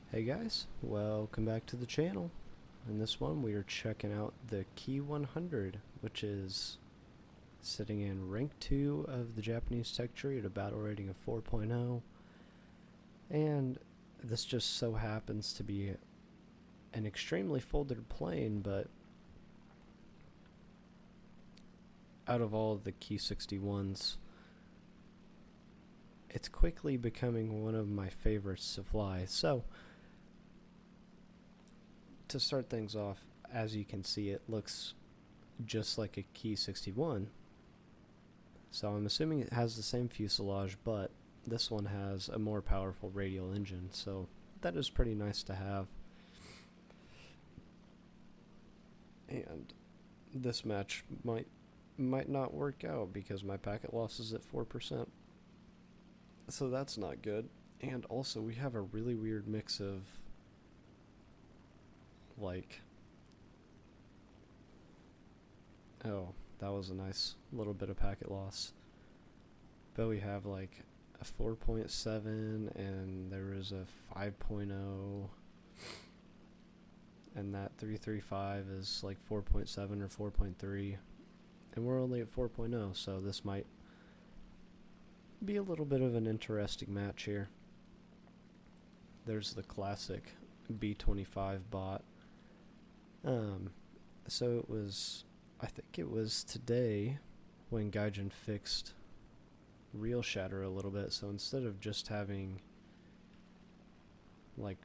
Hey guys, welcome back to the channel. In this one we are checking out the Key 100, which is sitting in rank 2 of the Japanese tech tree at a battle rating of 4.0, and this just so happens to be an extremely folded plane, but out of all of the Key 61s, it's quickly becoming one of my favorites to fly. So to start things off, as you can see, it looks just like a Key 61. So I'm assuming it has the same fuselage, but this one has a more powerful radial engine, so that is pretty nice to have. And this match might not work out because my packet loss is at 4%. So that's not good. And also we have a really weird mix of oh, that was a nice little bit of packet loss. But we have like a 4.7 and there is a 5.0, and that 335 is like 4.7 or 4.3, and we're only at 4.0, so this might be a little bit of an interesting match here. There's the classic B25 bot. So I think it was today when Gaijin fixed real shatter a little bit, so instead of just having like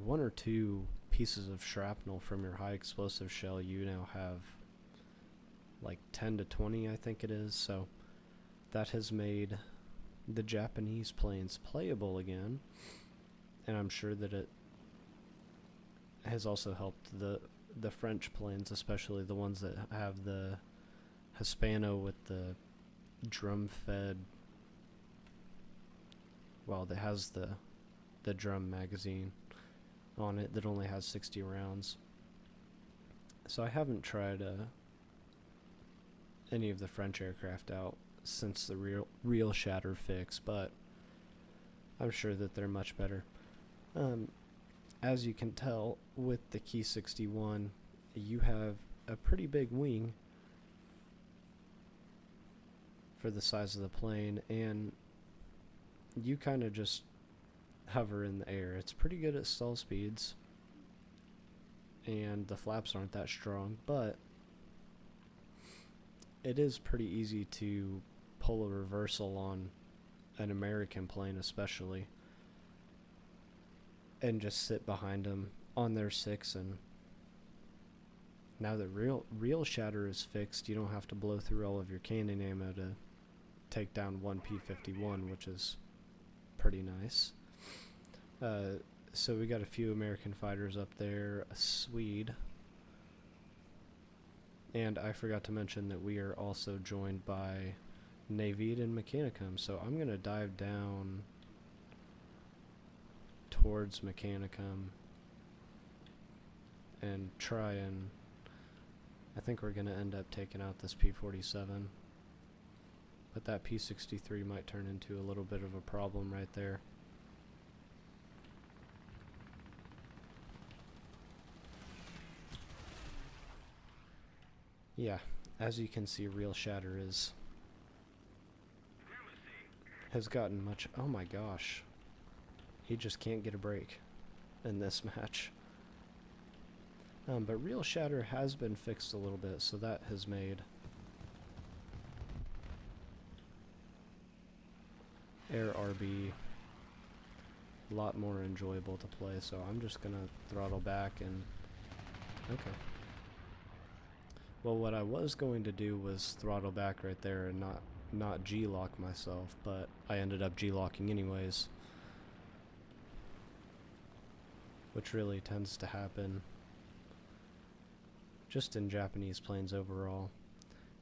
one or two pieces of shrapnel from your high explosive shell, you now have like 10 to 20, I think it is. So that has made the Japanese planes playable again, and I'm sure that it has also helped the French planes, especially the ones that have the Hispano with the drum-fed, well, that has the drum magazine on it that only has 60 rounds. So I haven't tried any of the French aircraft out since the real shatter fix, but I'm sure that they're much better. As you can tell, with the Key 61, you have a pretty big wing for the size of the plane, and you kind of just hover in the air. It's pretty good at stall speeds, and the flaps aren't that strong, but it is pretty easy to pull a reversal on an American plane especially, and just sit behind them on their 6. And now that real shatter is fixed, you don't have to blow through all of your cannon ammo to take down one P-51, which is pretty nice. So we got a few American fighters up there, a Swede, and I forgot to mention that we are also joined by Navid and Mechanicum. So I'm going to dive down towards Mechanicum and try, and I think we're going to end up taking out this P-47, but that P-63 might turn into a little bit of a problem right there. Yeah, as you can see, real shatter has gotten much. Oh my gosh, he just can't get a break in this match. But real shatter has been fixed a little bit, so that has made Air RB a lot more enjoyable to play. So I'm just gonna throttle back and okay. Well, what I was going to do was throttle back right there and not G-lock myself, but I ended up G-locking anyways, which really tends to happen just in Japanese planes overall.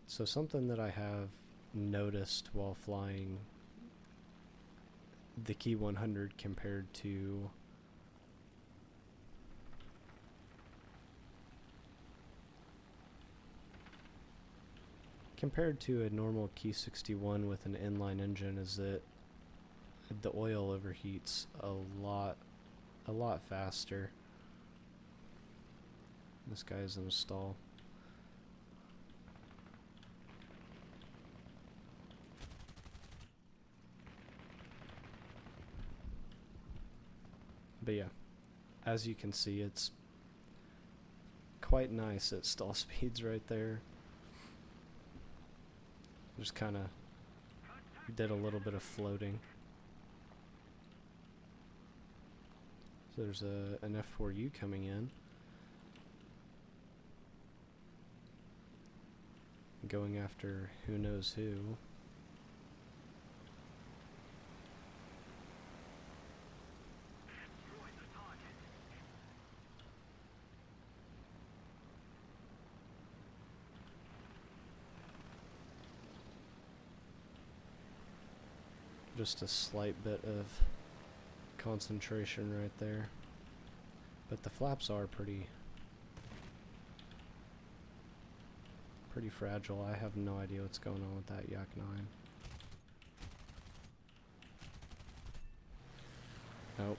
So something that I have noticed while flying the Key 100 compared to a normal Key 61 with an inline engine is that the oil overheats a lot a lot faster. This guy's in a stall. But yeah, as you can see, it's quite nice at stall speeds right there. Just kind of did a little bit of floating. So there's an F4U coming in. Going after who knows who. Just a slight bit of concentration right there. But the flaps are pretty fragile. I have no idea what's going on with that Yak 9. Nope.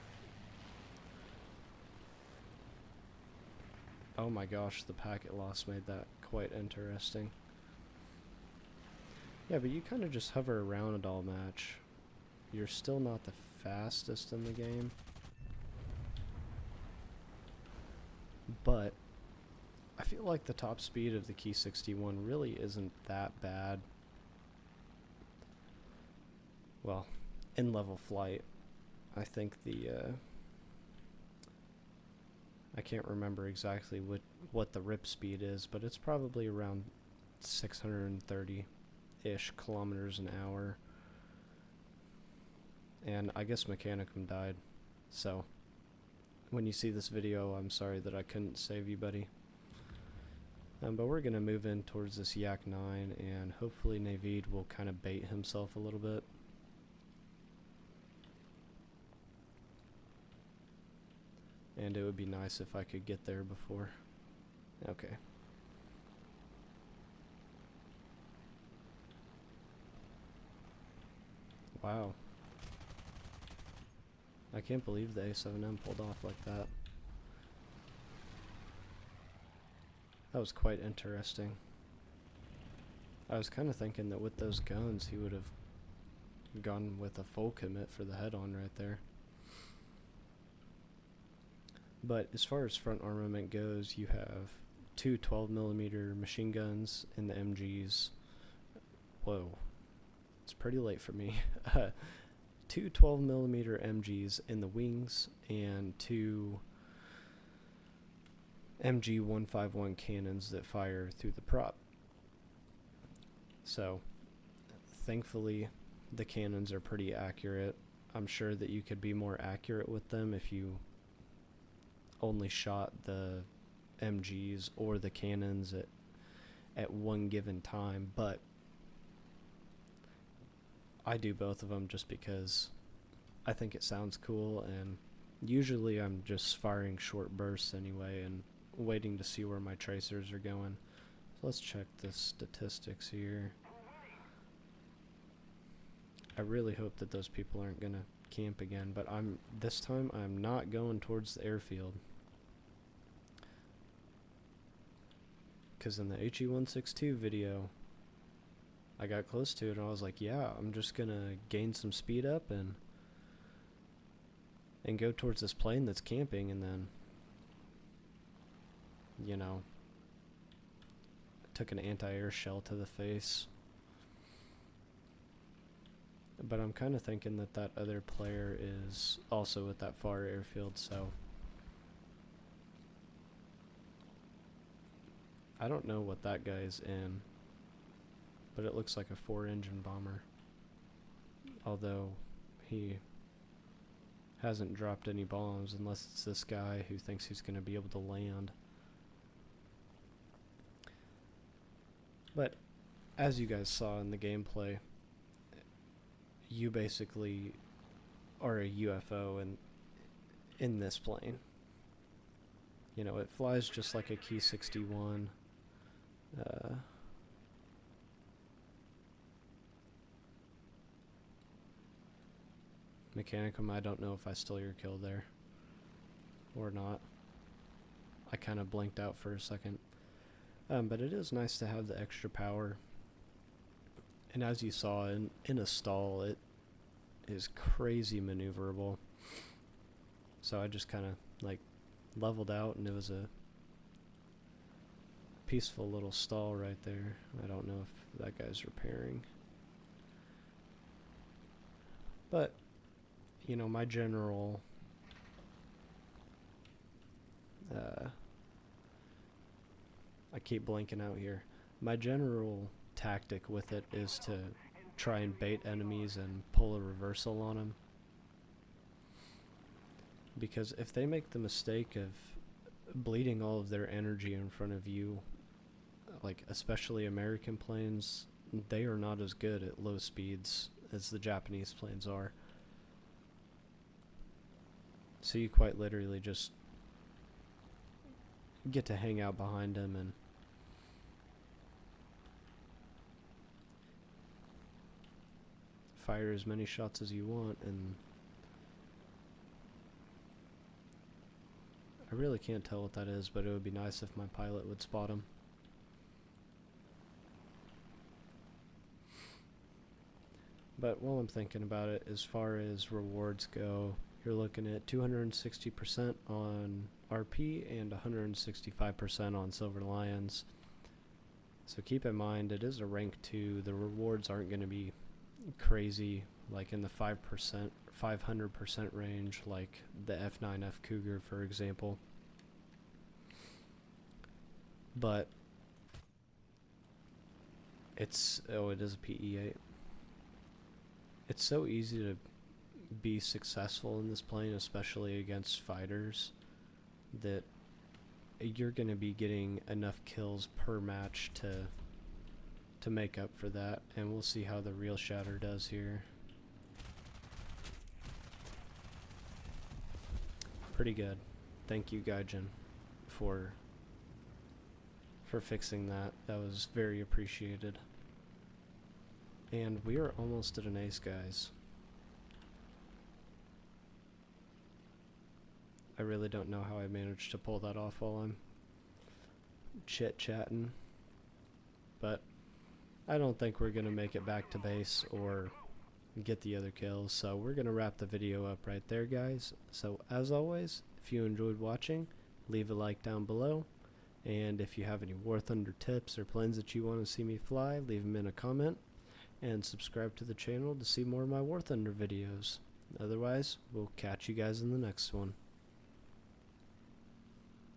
Oh my gosh, the packet loss made that quite interesting. Yeah, but you kind of just hover around it all match. You're still not the fastest in the game. But I feel like the top speed of the Key 61 really isn't that bad. Well, in level flight, I think the I can't remember exactly what the rip speed is, but it's probably around 630-ish kilometers an hour. And I guess Mechanicum died, so when you see this video, I'm sorry that I couldn't save you, buddy. But we're going to move in towards this Yak 9, and hopefully Naveed will kind of bait himself a little bit. And it would be nice if I could get there before. Okay. Wow. I can't believe the A7M pulled off like that. That was quite interesting. I was kind of thinking that with those guns he would have gone with a full commit for the head-on right there. But as far as front armament goes, you have two 12mm machine guns in the MGs. Whoa. It's pretty late for me. Two 12mm MGs in the wings and two MG 151 cannons that fire through the prop. So, thankfully, the cannons are pretty accurate. I'm sure that you could be more accurate with them if you only shot the MGs or the cannons at one given time, but I do both of them just because I think it sounds cool, and usually I'm just firing short bursts anyway and waiting to see where my tracers are going. So let's check the statistics here. I really hope that those people aren't gonna camp again, but this time I'm not going towards the airfield. Because in the HE162 video, I got close to it and I was like, yeah, I'm just gonna gain some speed up and go towards this plane that's camping, and then, you know, took an anti-air shell to the face. But I'm kind of thinking that that other player is also at that far airfield, so I don't know what that guy's in, but it looks like a 4-engine bomber, although he hasn't dropped any bombs unless it's this guy who thinks he's going to be able to land. But as you guys saw in the gameplay, you basically are a UFO in this plane. You know, it flies just like a Key 61. Mechanicum, I don't know if I stole your kill there. or not. I kind of blinked out for a second. But it is nice to have the extra power. And as you saw in a stall, it is crazy maneuverable. So I just kind of like leveled out, and it was a peaceful little stall right there. I don't know if that guy's repairing. But, you know, my general I keep blanking out here. My general tactic with it is to try and bait enemies and pull a reversal on them. Because if they make the mistake of bleeding all of their energy in front of you, like especially American planes, they are not as good at low speeds as the Japanese planes are. So you quite literally just get to hang out behind them and fire as many shots as you want. And I really can't tell what that is, but it would be nice if my pilot would spot him. But while I'm thinking about it, as far as rewards go, you're looking at 260% on RP and 165% on Silver Lions. So keep in mind, it is a rank 2. The rewards aren't going to be crazy, like in the 5%, 500% range, like the F9F Cougar, for example. But it is a PE8. It's so easy to be successful in this plane, especially against fighters, that you're going to be getting enough kills per match to make up for that. And we'll see how the real shatter does here. Pretty good. Thank you, Gaijin, for fixing that. That was very appreciated. And we are almost at an ace, guys. I really don't know how I managed to pull that off while I'm chit-chatting. But I don't think we're going to make it back to base or get the other kills. So we're going to wrap the video up right there, guys. So as always, if you enjoyed watching, leave a like down below. And if you have any War Thunder tips or planes that you want to see me fly, leave them in a comment. And subscribe to the channel to see more of my War Thunder videos. Otherwise, we'll catch you guys in the next one.